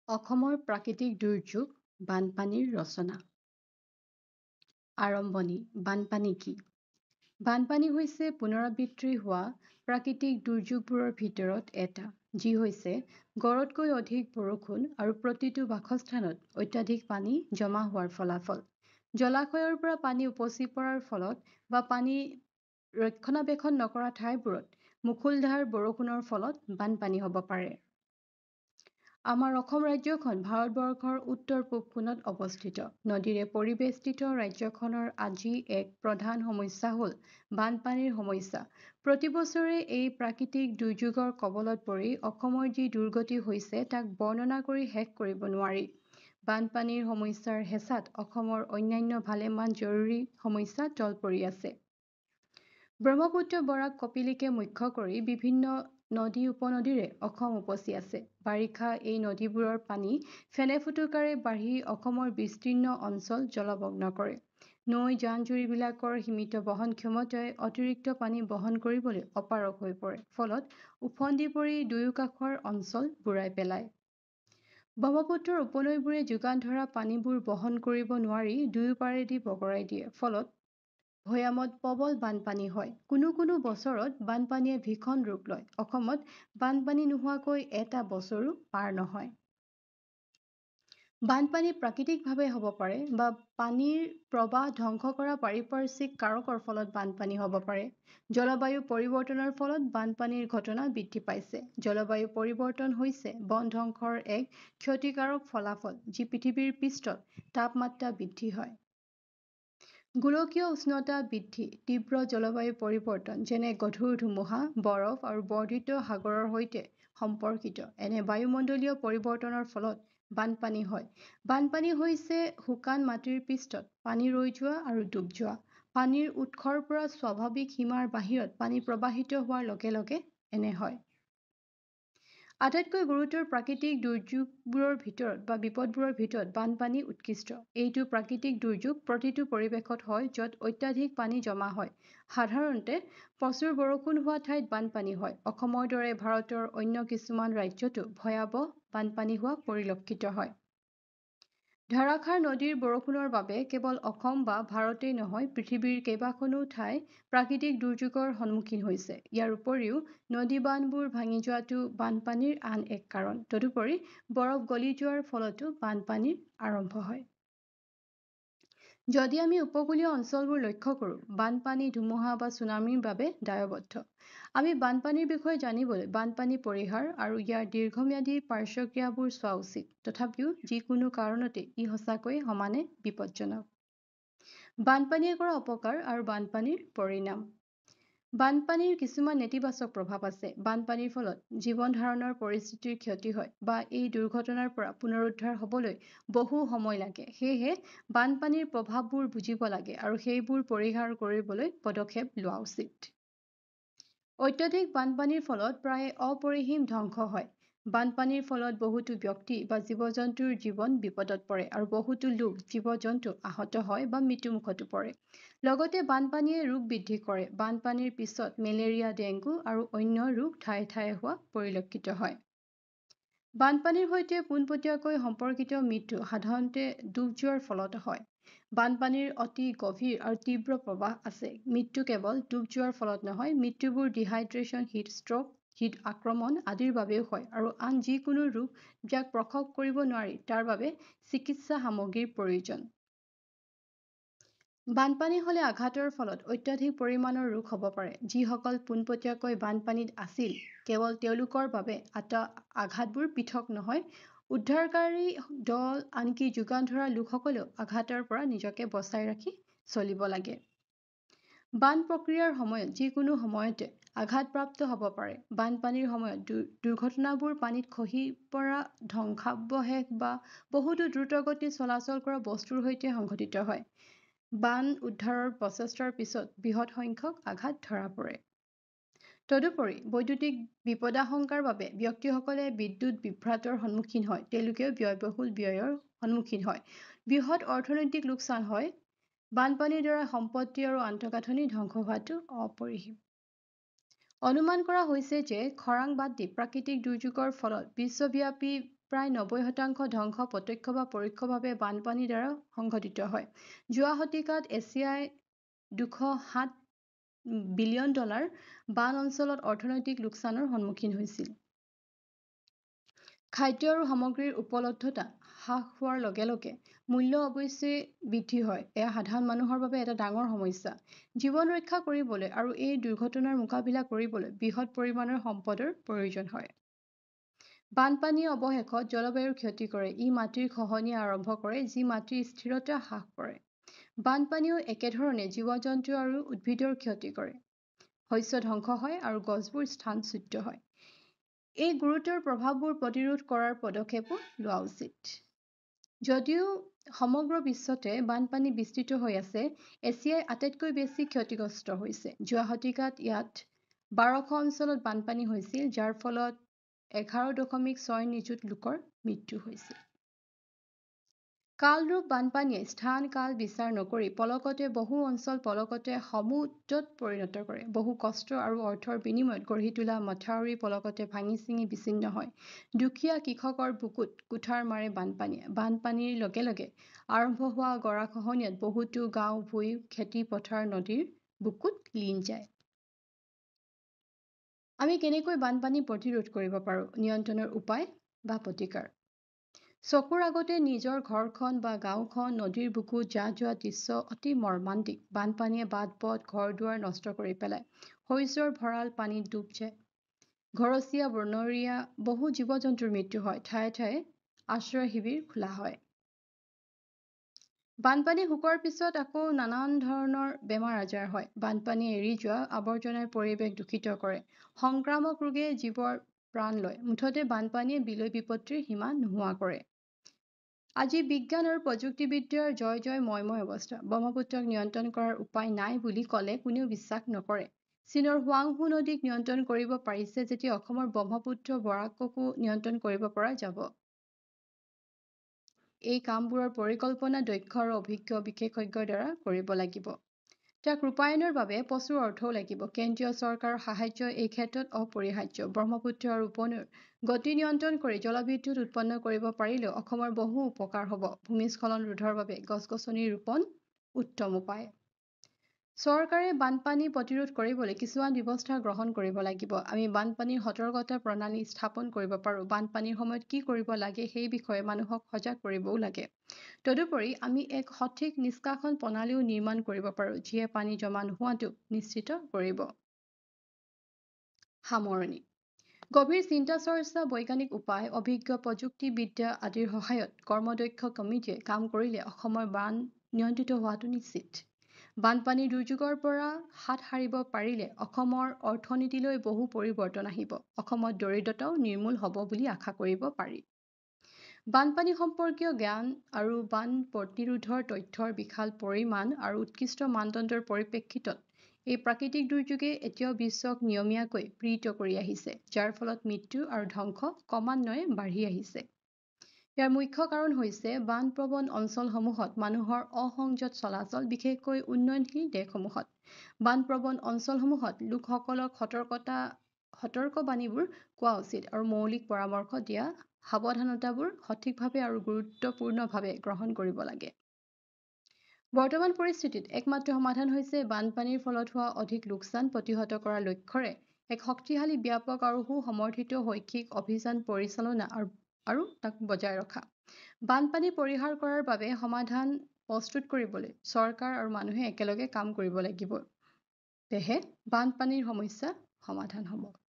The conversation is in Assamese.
অসমৰ প্ৰাকৃতিক দুৰ্যোগ বানপানীৰ ৰচনা। আৰম্ভণি। বানপানী কি? বানপানী হৈছে পুনৰাবৃত্তি হোৱা প্ৰাকৃতিক দুৰ্যোগবোৰৰ ভিতৰত এটা, যি হৈছে গড়তকৈ অধিক বৰষুণ আৰু প্ৰতিটো বাসস্থানত অত্যাধিক পানী জমা হোৱাৰ ফলাফল। জলাশয়ৰ পৰা পানী উপচি পৰাৰ ফলত বা পানী ৰক্ষণাবেক্ষণ নকৰা ঠাইবোৰত মুষলধাৰ বৰষুণৰ ফলত বানপানী হ'ব পাৰে। আমাৰ অসম ৰাজ্যখন ভাৰতবৰ্ষৰ উত্তৰ-পূব কোণত অৱস্থিত। নদীৰে পৰিবেষ্টিত ৰাজ্যখনৰ আজি এক প্ৰধান সমস্যা হ'ল বানপানীৰ সমস্যা। প্ৰতি বছৰে এই প্ৰাকৃতিক দুৰ্যোগৰ কবলত পৰি অসমৰ যি দুৰ্গতি হৈছে তাক বৰ্ণনা কৰি শেষ কৰিব নোৱাৰি। বানপানীৰ সমস্যাৰ হেঁচাত অসমৰ অন্যান্য ভালেমান জৰুৰী সমস্যা তল পৰি আছে। ব্ৰহ্মপুত্ৰ, বৰাক, কপিলীকে মুখ্য কৰি বিভিন্ন নদী-উপনদীৰে অসম উপচি আছে। বাৰিষা এই নদীবোৰৰ পানী ফেনে-ফুটুকাৰে বাঢ়ি অসমৰ বিস্তীৰ্ণ অঞ্চল জলমগ্ন কৰে। নৈ, জান-জুৰিবিলাকৰ সীমিত বহন ক্ষমতাই অতিৰিক্ত পানী বহন কৰিবলৈ অপাৰগ হৈ পৰে, ফলত ওফন্দি পৰি দুয়োকাষৰ অঞ্চল বুৰাই পেলায়। ব্ৰহ্মপুত্ৰৰ উপনৈবোৰে যোগান ধৰা পানীবোৰ বহন কৰিব নোৱাৰি দুয়োপাৰেদি বগৰাই দিয়ে, ফলত ভৈয়ামত প্ৰবল বানপানী হয়। কোনো বছৰত বানপানীয়ে ভীষণ ৰূপ লয়। অসমত বানপানী নোহোৱাকৈ এটা বছৰো পাৰ নহয়। বানপানী প্ৰাকৃতিকভাৱে হ'ব পাৰে বা পানীৰ প্ৰৱাহ ধ্বংস কৰা পাৰিপাৰ্শ্বিক কাৰকৰ ফলত বানপানী হ'ব পাৰে। জলবায়ু পৰিৱৰ্তনৰ ফলত বানপানীৰ ঘটনা বৃদ্ধি পাইছে। জলবায়ু পৰিৱৰ্তন হৈছে বন ধ্বংসৰ এক ক্ষতিকাৰক ফলাফল, যি পৃথিৱীৰ পৃষ্ঠত তাপমাত্ৰা বৃদ্ধি হয়। গোলকীয় উষ্ণতা বৃদ্ধি, তীব্ৰ জলবায়ু পৰিৱৰ্তন যেনে গধুৰ ধুমুহা, বৰফ আৰু বৰ্ধিত সাগৰৰ সৈতে সম্পৰ্কিত এনে বায়ুমণ্ডলীয় পৰিৱৰ্তনৰ ফলত বানপানী হয়। বানপানী হৈছে শুকান মাটিৰ পৃষ্ঠত পানী ৰৈ যোৱা আৰু ডুব যোৱা। পানীৰ উৎসৰ পৰা স্বাভাৱিক সীমাৰ বাহিৰত পানী প্ৰৱাহিত হোৱাৰ লগে লগে এনে হয়। আটাইতকৈ গুৰুতৰ প্ৰাকৃতিক দুৰ্যোগবোৰৰ ভিতৰত বা বিপদবোৰৰ ভিতৰত বানপানী উৎকৃষ্ট। এইটো প্ৰাকৃতিক দুৰ্যোগ প্ৰতিটো পৰিৱেশত হয় য'ত অত্যাধিক পানী জমা হয়। সাধাৰণতে প্ৰচুৰ বৰষুণ হোৱা ঠাইত বানপানী হয়। অসমৰ দৰে ভাৰতৰ অন্য কিছুমান ৰাজ্যতো ভয়াৱহ বানপানী হোৱা পৰিলক্ষিত হয়। ধাৰাসাৰ নদীৰ বৰষুণৰ বাবে কেৱল অসম বা ভাৰতেই নহয়, পৃথিৱীৰ কেইবাখনো ঠাই প্ৰাকৃতিক দুৰ্যোগৰ সন্মুখীন হৈছে। ইয়াৰ উপৰিও নদী-বান্ধবোৰ ভাঙি যোৱাটো বানপানীৰ আন এক কাৰণ। তদুপৰি বৰফ গলি যোৱাৰ ফলতো বানপানীৰ আৰম্ভ হয়। যদি আমি উপকূলীয় অঞ্চলবোৰ লক্ষ্য কৰোঁ, বানপানী, ধুমুহা বা ছুনামিৰ বাবে দায়বদ্ধ। আমি বানপানীৰ বিষয়ে জানিবলৈ বানপানী পৰিহাৰ আৰু ইয়াৰ দীৰ্ঘম্যাদী পাৰ্শ্বক্ৰিয়াবোৰ চোৱা উচিত। তথাপিও যিকোনো কাৰণতে ই সঁচাকৈয়ে সমানে বিপদজনক। বানপানীয়ে কৰা অপকাৰ আৰু বানপানীৰ পৰিণাম। বানপানীৰ কিছুমান নেতিবাচক প্ৰভাৱ আছে। বানপানীৰ ফলত জীৱন ধাৰণৰ পৰিস্থিতিৰ ক্ষতি হয় বা এই দুৰ্ঘটনাৰ পৰা পুনৰুদ্ধাৰ হ'বলৈ বহু সময় লাগে। সেয়েহে বানপানীৰ প্ৰভাৱবোৰ বুজিব লাগে আৰু সেইবোৰ পৰিহাৰ কৰিবলৈ পদক্ষেপ লোৱা উচিত। অত্যাধিক বানপানীৰ ফলত প্ৰায় অপৰিসীম ধ্বংস হয়। বানপানীৰ ফলত বহুতো ব্যক্তি বা জীৱ-জন্তুৰ জীৱন বিপদত পৰে আৰু বহুতো লোক, জীৱ-জন্তু আহত হয় বা মৃত্যুমুখতো পৰে। লগতে বানপানীয়ে ৰোগ বৃদ্ধি কৰে। বানপানীৰ পিছত মেলেৰিয়া, ডেংগু আৰু অন্য ৰোগ ঠায়ে ঠায়ে হোৱা পৰিলক্ষিত হয়। বানপানীৰ সৈতে পোনপটীয়াকৈ সম্পৰ্কিত মৃত্যু সাধাৰণতে ডুব যোৱাৰ ফলত হয়। বানপানীৰ অতি গভীৰ আৰু তীব্ৰ প্ৰৱাহ আছে। মৃত্যু কেৱল ডুব যোৱাৰ ফলত নহয়, মৃত্যুবোৰ ডিহাইড্ৰেশ্যন, হিট ষ্ট্ৰোক, হৃদ আক্ৰমণ আদিৰ বাবেও হয় আৰু আন যিকোনো ৰোগ যাক প্ৰসৱ কৰিব নোৱাৰি তাৰ বাবে চিকিৎসা সামগ্ৰীৰ প্ৰয়োজন। বানপানী হ'লে আঘাতৰ ফলত অত্যাধিক পৰিমাণৰ ৰোগ হ'ব পাৰে। যিসকল পোনপটীয়াকৈ বানপানীত আছিল, কেৱল তেওঁলোকৰ বাবে আঘাতবোৰ পৃথক নহয়। উদ্ধাৰকাৰী দল, আনকি যোগান ধৰা লোকসকলেও আঘাতৰ পৰা নিজকে বচাই ৰাখি চলিব লাগে। বান প্ৰক্ৰিয়াৰ সময়ত যিকোনো সময়তে আঘাতপ্ৰাপ্ত হ'ব পাৰে। বানপানীৰ সময়ত দুৰ্ঘটনাবোৰ পানীত খহি পৰা ধ্বংসাৱশেষ বা বহুতো দ্ৰুতগতিত চলাচল কৰা বস্তুৰ সৈতে সংঘটিত হয়। বান উদ্ধাৰৰ প্ৰচেষ্টাৰ পিছত বৃহৎ সংখ্যক আঘাত ধৰা পৰে। তদুপৰি বৈদ্যুতিক বিপদাশংকাৰ বাবে ব্যক্তিসকলে বিদ্যুৎ বিভ্ৰাটৰ সন্মুখীন হয়। তেওঁলোকেও ব্যয়বহুল ব্যয়ৰ সন্মুখীন হয়। বৃহৎ অৰ্থনৈতিক লোকচান হয়। বানপানীৰ দ্বাৰা সম্পত্তি আৰু আন্তঃগাঁথনি ধ্বংস হোৱাটো অপৰিসীম। অনুমান কৰা হৈছে যে খৰাং বাদ দি প্ৰাকৃতিক দুৰ্যোগৰ ফলত বিশ্বব্যাপী প্ৰায় 90% ধ্বংস প্ৰত্যক্ষ বা পৰোক্ষভাৱে বানপানীৰ দ্বাৰা সংঘটিত হয়। যোৱা শতিকাত এছিয়াই $207 বিলিয়ন বান অঞ্চলত অৰ্থনৈতিক লোকচানৰ সন্মুখীন হৈছিল। খাদ্য আৰু সামগ্ৰীৰ উপলব্ধতা হ্ৰাস হোৱাৰ লগে লগে মূল্য অৱশ্যে বৃদ্ধি হয়। এয়া সাধাৰণ মানুহৰ বাবে এটা ডাঙৰ সমস্যা। জীৱন ৰক্ষা কৰিবলৈ আৰু এই দুৰ্ঘটনাৰ মোকাবিলা কৰিবলৈ বৃহৎ পৰিমাণৰ সম্পদৰ প্ৰয়োজন হয়। বানপানীয়ে অৱশেষত জলবায়ুৰ ক্ষতি কৰে। ই মাটিৰ খহনীয়া আৰম্ভ কৰে, যি মাটিৰ স্থিৰতা হ্ৰাস কৰে। বানপানীয়েও একেধৰণে জীৱ-জন্তু আৰু উদ্ভিদৰ ক্ষতি কৰে। শস্য ধ্বংস হয় আৰু গছবোৰ স্থানচ্যুত হয়। এই গুৰুতৰ প্ৰভাৱবোৰ প্ৰতিৰোধ কৰাৰ পদক্ষেপো লোৱা উচিত। যদিও সমগ্ৰ বিশ্বতে বানপানী বিস্তৃত হৈ আছে, এছিয়াই আটাইতকৈ বেছি ক্ষতিগ্ৰস্ত হৈছে। যোৱা শতিকাত ইয়াত 1200 অঞ্চলত বানপানী হৈছিল, যাৰ ফলত 11.6 নিযুত লোকৰ মৃত্যু হৈছিল। কালৰূপ বানপানীয়ে স্থান-কাল বিচাৰ নকৰি পলকতে বহু অঞ্চল পলকতে সমুদ্ৰত পৰিণত কৰে। বহু কষ্ট আৰু অৰ্থৰ বিনিময়ত গঢ়ি তোলা মথাউৰি পলকতে ভাঙি-ছিঙি বিচ্ছিন্ন হয়। দুখীয়া কৃষকৰ বুকুত কুঠাৰ মাৰে বানপানীয়ে। বানপানীৰ লগে লগে আৰম্ভ হোৱা গৰাখহনীয়াত বহুতো গাঁও, ভূঁই, খেতি পথাৰ নদীৰ বুকুত লীন যায়। আমি কেনেকৈ বানপানী প্ৰতিৰোধ কৰিব পাৰোঁ? নিয়ন্ত্ৰণৰ উপায় বা প্ৰতিকাৰ। চকুৰ আগতে নিজৰ ঘৰখন বা গাঁওখন নদীৰ বুকুত জাহ যোৱা দৃশ্য অতি মৰ্মান্তিক। বানপানীয়ে বাট-পথ, ঘৰ-দুৱাৰ নষ্ট কৰি পেলায়। শস্যৰ ভঁৰাল পানীত ডুব যায়। ঘৰচীয়া, বনৰীয়া বহু জীৱ-জন্তুৰ মৃত্যু হয়। ঠায়ে ঠায়ে আশ্ৰয় শিবিৰ খোলা হয়। বানপানী শুকোৱাৰ পিছত আকৌ নানান ধৰণৰ বেমাৰ-আজাৰ হয়। বানপানীয়ে এৰি যোৱা আৱৰ্জনাই পৰিৱেশ দূষিত কৰে। সংক্ৰামক ৰোগে জীৱৰ প্ৰাণ লয়। মুঠতে বানপানীয়ে বিলৈ-বিপত্তিৰ সীমা নোহোৱা কৰে। আজি বিজ্ঞান আৰু প্ৰযুক্তিবিদ্যাৰ জয় জয় ময় অৱস্থা। ব্ৰহ্মপুত্ৰক নিয়ন্ত্ৰণ কৰাৰ উপায় নাই বুলি ক'লে কোনেও বিশ্বাস নকৰে। চীনৰ হুৱাংহো নদীক নিয়ন্ত্ৰণ কৰিব পাৰিছে যেতিয়া অসমৰ ব্ৰহ্মপুত্ৰ বৰাককো নিয়ন্ত্ৰণ কৰিব পৰা যাব। এই কামবোৰৰ পৰিকল্পনা দক্ষ আৰু অভিজ্ঞ বিশেষজ্ঞৰ দ্বাৰা কৰিব লাগিব। তাক ৰূপায়ণৰ বাবে প্ৰচুৰ অৰ্থও লাগিব। কেন্দ্ৰীয় চৰকাৰৰ সাহায্য এই ক্ষেত্ৰত অপৰিহাৰ্য। ব্ৰহ্মপুত্ৰ আৰু উপনৈৰ গতি নিয়ন্ত্ৰণ কৰি জলবিদ্যুৎ উৎপন্ন কৰিব পাৰিলেও অসমৰ বহু উপকাৰ হ'ব। ভূমিস্খলন ৰোধৰ বাবে গছ-গছনি ৰোপণ উত্তম উপায়। চৰকাৰে বানপানী প্ৰতিৰোধ কৰিবলৈ কিছুমান ব্যৱস্থা গ্ৰহণ কৰিব লাগিব। আমি বানপানীৰ সতৰ্কতা প্ৰণালী স্থাপন কৰিব পাৰোঁ। বানপানীৰ সময়ত কি কৰিব লাগে সেই বিষয়ে মানুহক সজাগ কৰিবও লাগে। তদুপৰি আমি এক সঠিক নিষ্কাশন প্ৰণালীও নিৰ্মাণ কৰিব পাৰোঁ, যিয়ে পানী জমা নোহোৱাটো নিশ্চিত কৰিব। সামৰণি। গভীৰ চিন্তা-চৰ্চা, বৈজ্ঞানিক উপায়, অভিজ্ঞ প্ৰযুক্তিবিদ্যা আদিৰ সহায়ত কৰ্মদক্ষ কমিটিয়ে কাম কৰিলে অসমৰ বান নিয়ন্ত্ৰিত হোৱাটো নিশ্চিত। বানপানীৰ দুৰ্যোগৰ পৰা হাত সাৰিব পাৰিলে অসমৰ অৰ্থনীতিলৈ বহু পৰিৱৰ্তন আহিব। অসমত দৰিদ্ৰতাও নিৰ্মূল হ'ব বুলি আশা কৰিব পাৰি। বানপানী সম্পৰ্কীয় জ্ঞান আৰু বান প্ৰতিৰোধৰ তথ্যৰ বিশাল পৰিমাণ আৰু উৎকৃষ্ট মানদণ্ডৰ পৰিপ্ৰেক্ষিতত এই প্ৰাকৃতিক দুৰ্যোগে এতিয়াও বিশ্বক নিয়মীয়াকৈ পীড়িত কৰি আহিছে, যাৰ ফলত মৃত্যু আৰু ধ্বংস ক্ৰমান্বয়ে বাঢ়ি আহিছে। ইয়াৰ মুখ্য কাৰণ হৈছে বানপ্ৰৱণ অঞ্চলসমূহত মানুহৰ অসংযত চলাচল, বিশেষকৈ উন্নয়নশীল দেশসমূহত। বানপ্ৰৱণ অঞ্চলসমূহত লোকসকলক সতৰ্কবাণীবোৰ কোৱা উচিত আৰু মৌলিক পৰামৰ্শ দিয়া সাৱধানতাবোৰ সঠিকভাৱে আৰু গুৰুত্বপূৰ্ণভাৱে গ্ৰহণ কৰিব লাগে। বৰ্তমান পৰিস্থিতিত একমাত্ৰ সমাধান হৈছে বানপানীৰ ফলত হোৱা অধিক লোকচান প্ৰতিহত কৰাৰ লক্ষ্যৰে এক শক্তিশালী, ব্যাপক আৰু সুসমৰ্থিত শৈক্ষিক অভিযান পৰিচালনা আৰু তাক বজাই ৰখা। বানপানী পৰিহাৰ কৰাৰ বাবে সমাধান প্ৰস্তুত কৰিবলৈ চৰকাৰ আৰু মানুহে একেলগে কাম কৰিব লাগিব। তেহে বানপানীৰ সমস্যা সমাধান হ'ব।